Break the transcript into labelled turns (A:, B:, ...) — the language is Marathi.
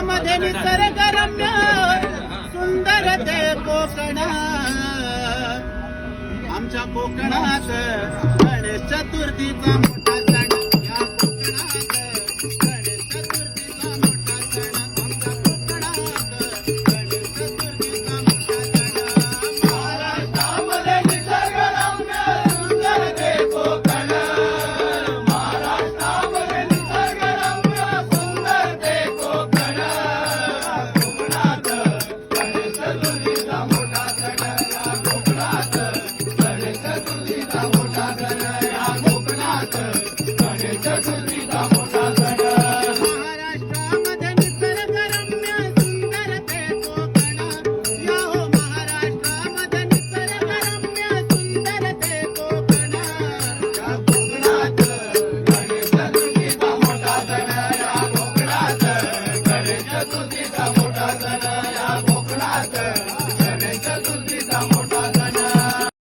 A: महाराष्ट्रामध्ये निसर्गरम्य सुंदर ते कोकण, आमच्या कोकणात गणेश चतुर्थीचा मोठा सण, या कोकणात गणेश चतुर्थीचा मोठा सण, आमच्या कोकणात गणेश चतुर्थीचा मोठा सण. महाराष्ट्रामध्ये निसर्गरम्य सुंदर ते कोकण, महाराष्ट्रामध्ये निसर्गरम्य सुंदर ते कोकण, कोकणात गणेश चतुर्थीचा मोठा सण, या कोकणात गणेश चतुर्थीचा मोठा सण, या कोकणात गणेश चतुर्थीचा मोठा सण. महाराष्ट्रामध्ये निसर्गरम्य सुंदर ते कोकण, या हो महाराष्ट्रामध्ये निसर्गरम्य सुंदर ते कोकण, या कोकणात गणेश चतुर्थीचा मोठा सण, या कोकणात गणेश चतुर्थीचा मोठा सण, या कोकणात